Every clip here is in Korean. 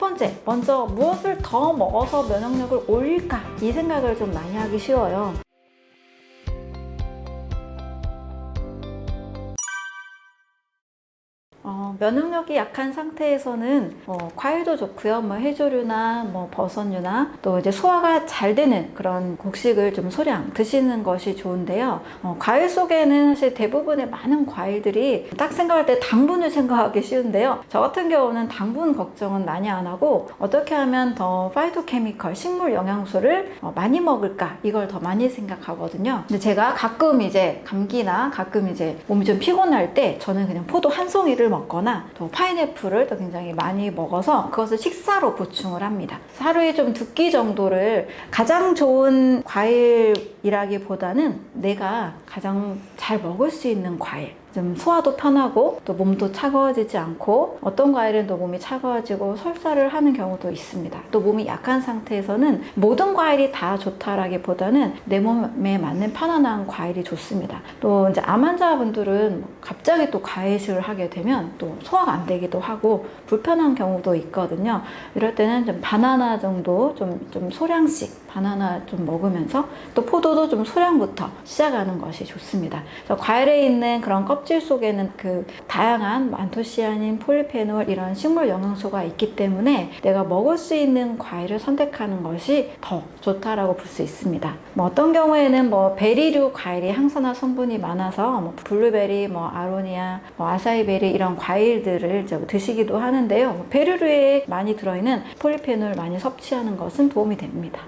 번째, 먼저 무엇을 더 먹어서 면역력을 올릴까? 이 생각을 좀 많이 하기 쉬워요. 면역력이 약한 상태에서는 과일도 좋고요. 해조류나 버섯류나 또 이제 소화가 잘 되는 그런 곡식을 좀 소량 드시는 것이 좋은데요. 과일 속에는 사실 대부분의 많은 과일들이 딱 생각할 때 당분을 생각하기 쉬운데요. 저 같은 경우는 당분 걱정은 많이 안 하고 어떻게 하면 더 파이토케미컬, 식물 영양소를 많이 먹을까? 이걸 더 많이 생각하거든요. 근데 제가 가끔 이제 감기나 가끔 이제 몸이 좀 피곤할 때 저는 그냥 포도 한 송이를 먹거나 또 파인애플을 또 굉장히 많이 먹어서 그것을 식사로 보충을 합니다. 하루에 좀 2끼 정도를 가장 좋은 과일이라기보다는 내가 가장 잘 먹을 수 있는 과일, 좀 소화도 편하고 또 몸도 차가워지지 않고 어떤 과일은 또 몸이 차가워지고 설사를 하는 경우도 있습니다. 또 몸이 약한 상태에서는 모든 과일이 다 좋다라기보다는 내 몸에 맞는 편안한 과일이 좋습니다. 또 이제 암 환자분들은 갑자기 또 과일식을 하게 되면 또 소화가 안 되기도 하고 불편한 경우도 있거든요. 이럴 때는 좀 바나나 정도 좀 소량씩 바나나 좀 먹으면서 또 포도도 좀 소량부터 시작하는 것이 좋습니다. 그래서 과일에 있는 그런 껍질 속에는 그 다양한 안토시아닌, 폴리페놀 이런 식물 영양소가 있기 때문에 내가 먹을 수 있는 과일을 선택하는 것이 더 좋다라고 볼 수 있습니다. 어떤 경우에는 베리류 과일이 항산화 성분이 많아서 블루베리, 아로니아, 아사이베리 이런 과일들을 드시기도 하는데요. 베리류에 많이 들어있는 폴리페놀 많이 섭취하는 것은 도움이 됩니다.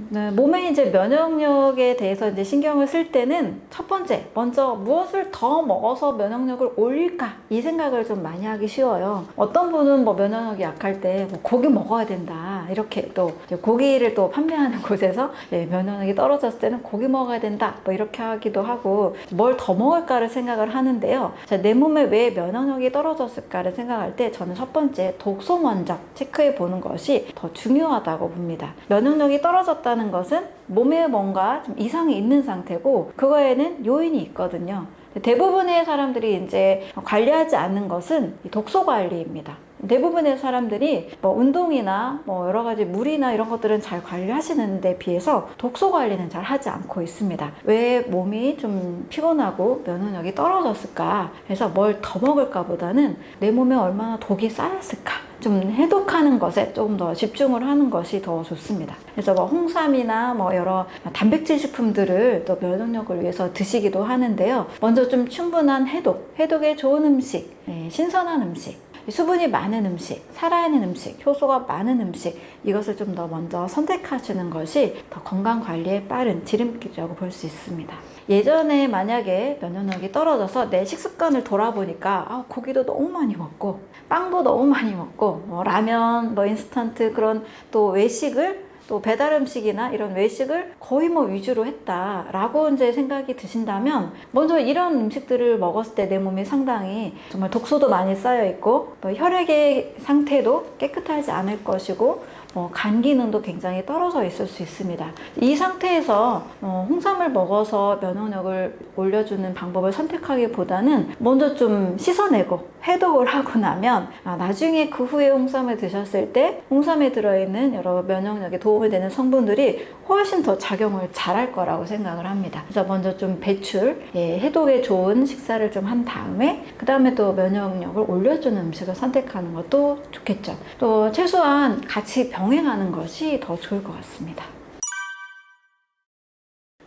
네, 몸의 이제 면역력에 대해서 이제 신경을 쓸 때는 첫 번째, 먼저 무엇을 더 먹어서 면역력을 올릴까? 이 생각을 좀 많이 하기 쉬워요. 어떤 분은 면역력이 약할 때 고기 먹어야 된다. 이렇게 또 고기를 또 판매하는 곳에서 면역력이 떨어졌을 때는 고기 먹어야 된다. 이렇게 하기도 하고 뭘 더 먹을까를 생각을 하는데요. 내 몸에 왜 면역력이 떨어졌을까를 생각할 때 저는 첫 번째, 독소 먼저 체크해 보는 것이 더 중요하다고 봅니다. 면역력이 떨어졌다는 것은 몸에 뭔가 좀 이상이 있는 상태고 그거에는 요인이 있거든요. 대부분의 사람들이 이제 관리하지 않는 것은 독소 관리입니다. 대부분의 사람들이 운동이나 여러 가지 물이나 이런 것들은 잘 관리하시는 데 비해서 독소 관리는 잘 하지 않고 있습니다. 왜 몸이 좀 피곤하고 면역력이 떨어졌을까 해서 뭘 더 먹을까 보다는 내 몸에 얼마나 독이 쌓였을까 좀 해독하는 것에 조금 더 집중을 하는 것이 더 좋습니다. 그래서 홍삼이나 여러 단백질 식품들을 또 면역력을 위해서 드시기도 하는데요. 먼저 좀 충분한 해독에 좋은 음식, 신선한 음식, 수분이 많은 음식, 살아있는 음식, 효소가 많은 음식 이것을 좀 더 먼저 선택하시는 것이 더 건강관리에 빠른 지름길이라고 볼 수 있습니다. 예전에 만약에 면역력이 떨어져서 내 식습관을 돌아보니까 고기도 너무 많이 먹고 빵도 너무 많이 먹고 라면, 인스턴트 그런 또 외식을 또 배달 음식이나 이런 외식을 거의 위주로 했다라고 이제 생각이 드신다면 먼저 이런 음식들을 먹었을 때 내 몸이 상당히 정말 독소도 많이 쌓여 있고 혈액의 상태도 깨끗하지 않을 것이고 간 기능도 굉장히 떨어져 있을 수 있습니다. 이 상태에서 홍삼을 먹어서 면역력을 올려주는 방법을 선택하기보다는 먼저 좀 씻어내고 해독을 하고 나면 나중에 그 후에 홍삼을 드셨을 때 홍삼에 들어있는 여러 면역력에 도움이 되는 성분들이 훨씬 더 작용을 잘할 거라고 생각을 합니다. 그래서 먼저 좀 배출, 해독에 좋은 식사를 좀 한 다음에 그 다음에 또 면역력을 올려주는 음식을 선택하는 것도 좋겠죠. 또 최소한 같이 병행하는 것이 더 좋을 것 같습니다.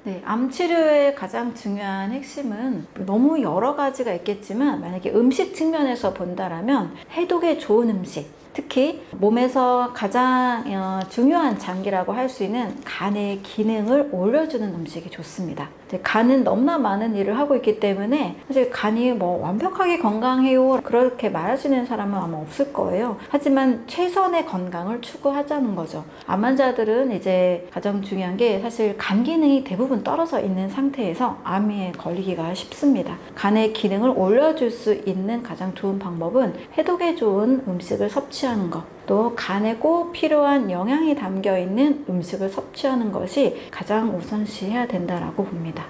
네, 암 치료의 가장 중요한 핵심은 너무 여러 가지가 있겠지만 만약에 음식 측면에서 본다라면 해독에 좋은 음식, 특히 몸에서 가장 중요한 장기라고 할 수 있는 간의 기능을 올려주는 음식이 좋습니다. 간은 너무나 많은 일을 하고 있기 때문에 사실 간이 완벽하게 건강해요 그렇게 말하시는 사람은 아마 없을 거예요. 하지만 최선의 건강을 추구하자는 거죠. 암 환자들은 이제 가장 중요한 게 사실 간 기능이 대부분 떨어져 있는 상태에서 암에 걸리기가 쉽습니다. 간의 기능을 올려줄 수 있는 가장 좋은 방법은 해독에 좋은 음식을 섭취하는 것, 또 간에 꼭 필요한 영양이 담겨 있는 음식을 섭취하는 것이 가장 우선시해야 된다라고 봅니다.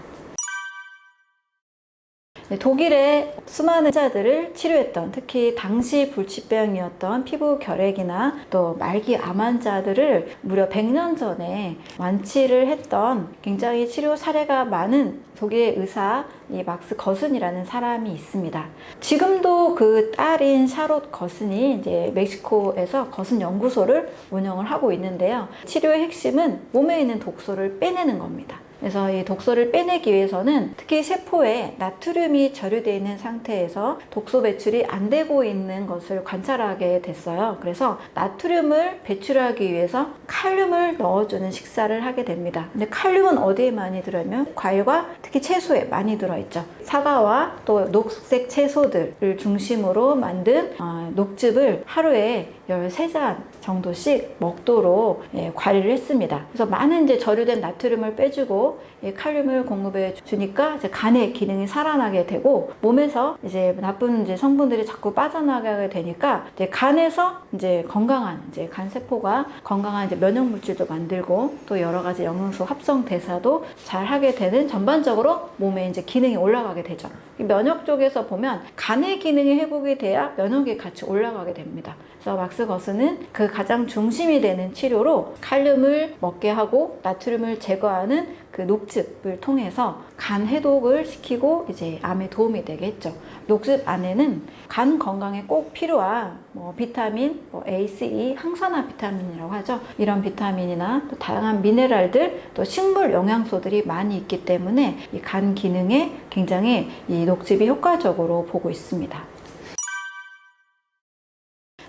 독일의 수많은 환자들을 치료했던, 특히 당시 불치병이었던 피부 결핵이나 또 말기 암 환자들을 무려 100년 전에 완치를 했던 굉장히 치료 사례가 많은 독일의 의사 이 막스 거슨이라는 사람이 있습니다. 지금도 그 딸인 샤롯 거슨이 이제 멕시코에서 거슨 연구소를 운영을 하고 있는데요. 치료의 핵심은 몸에 있는 독소를 빼내는 겁니다. 그래서 이 독소를 빼내기 위해서는 특히 세포에 나트륨이 절유되어 있는 상태에서 독소 배출이 안 되고 있는 것을 관찰하게 됐어요. 그래서 나트륨을 배출하기 위해서 칼륨을 넣어주는 식사를 하게 됩니다. 근데 칼륨은 어디에 많이 들어있냐면 과일과 특히 채소에 많이 들어있죠. 사과와 또 녹색 채소들을 중심으로 만든 녹즙을 하루에 13잔 정도씩 먹도록 관리를 했습니다. 그래서 많은 이제 절유된 나트륨을 빼주고 칼륨을 공급해 주니까 이제 간의 기능이 살아나게 되고 몸에서 이제 나쁜 이제 성분들이 자꾸 빠져나가게 되니까 이제 간에서 이제 건강한 이제 간 세포가 건강한 이제 면역 물질도 만들고 또 여러 가지 영양소 합성 대사도 잘 하게 되는 전반적으로 몸의 이제 기능이 올라가게 되죠. 면역 쪽에서 보면 간의 기능이 회복이 돼야 면역이 같이 올라가게 됩니다. 그래서 막스 거슨은 그 가장 중심이 되는 치료로 칼륨을 먹게 하고 나트륨을 제거하는 그 녹즙을 통해서 간 해독을 시키고 이제 암에 도움이 되게 했죠. 녹즙 안에는 간 건강에 꼭 필요한 비타민, A, C, E, 항산화 비타민이라고 하죠. 이런 비타민이나 또 다양한 미네랄들, 또 식물 영양소들이 많이 있기 때문에 이 간 기능에 굉장히 이 녹즙이 효과적으로 보고 있습니다.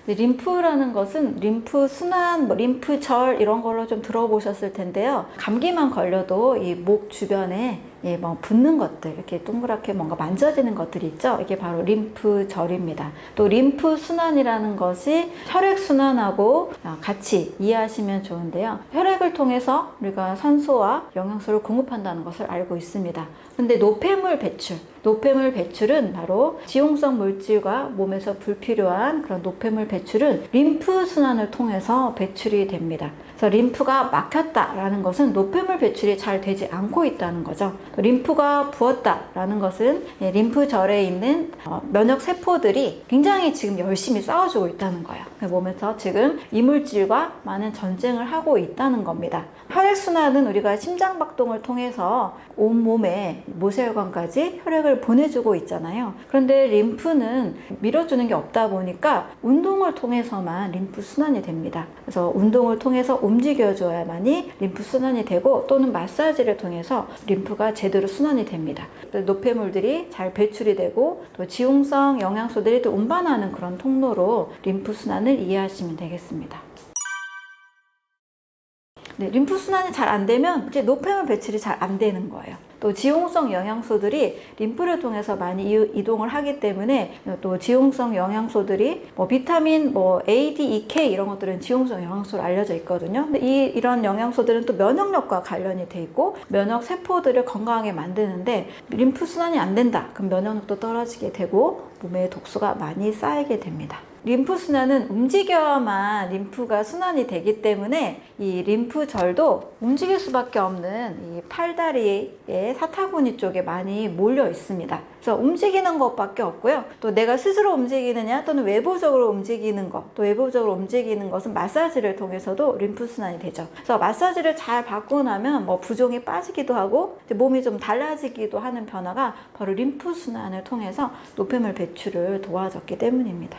림프라는 것은 림프 순환, 림프절 이런 걸로 좀 들어보셨을 텐데요. 감기만 걸려도 이 목 주변에 붓는 것들, 이렇게 동그랗게 뭔가 만져지는 것들이 있죠. 이게 바로 림프절입니다. 또 림프 순환이라는 것이 혈액 순환하고 같이 이해하시면 좋은데요. 혈액을 통해서 우리가 산소와 영양소를 공급한다는 것을 알고 있습니다. 근데 노폐물 배출은 바로 지용성 물질과 몸에서 불필요한 그런 노폐물 배출은 림프 순환을 통해서 배출이 됩니다. 그래서 림프가 막혔다라는 것은 노폐물 배출이 잘 되지 않고 있다는 거죠. 림프가 부었다라는 것은 림프절에 있는 면역 세포들이 굉장히 지금 열심히 싸워주고 있다는 거예요. 몸에서 지금 이물질과 많은 전쟁을 하고 있다는 겁니다. 혈액순환은 우리가 심장박동을 통해서 온몸에 모세혈관까지 혈액을 보내주고 있잖아요. 그런데 림프는 밀어주는 게 없다 보니까 운동을 통해서만 림프 순환이 됩니다. 그래서 운동을 통해서 움직여줘야만이 림프 순환이 되고 또는 마사지를 통해서 림프가 제대로 순환이 됩니다. 노폐물들이 잘 배출이 되고 또 지용성 영양소들이 또 운반하는 그런 통로로 림프 순환을 이해하시면 되겠습니다. 림프 순환이 잘 안 되면 이제 노폐물 배출이 잘 안 되는 거예요. 또 지용성 영양소들이 림프를 통해서 많이 이동을 하기 때문에 또 지용성 영양소들이 비타민, A, D, E, K 이런 것들은 지용성 영양소로 알려져 있거든요. 근데 이런 영양소들은 또 면역력과 관련이 돼 있고 면역 세포들을 건강하게 만드는데 림프 순환이 안 된다. 그럼 면역력도 떨어지게 되고 몸에 독소가 많이 쌓이게 됩니다. 림프 순환은 움직여야만 림프가 순환이 되기 때문에 이 림프절도 움직일 수밖에 없는 이 팔다리의 사타구니 쪽에 많이 몰려 있습니다. 그래서 움직이는 것밖에 없고요. 또 내가 스스로 움직이느냐 또는 외부적으로 움직이는 것, 또 외부적으로 움직이는 것은 마사지를 통해서도 림프 순환이 되죠. 그래서 마사지를 잘 받고 나면 부종이 빠지기도 하고 몸이 좀 달라지기도 하는 변화가 바로 림프 순환을 통해서 노폐물 배출을 도와줬기 때문입니다.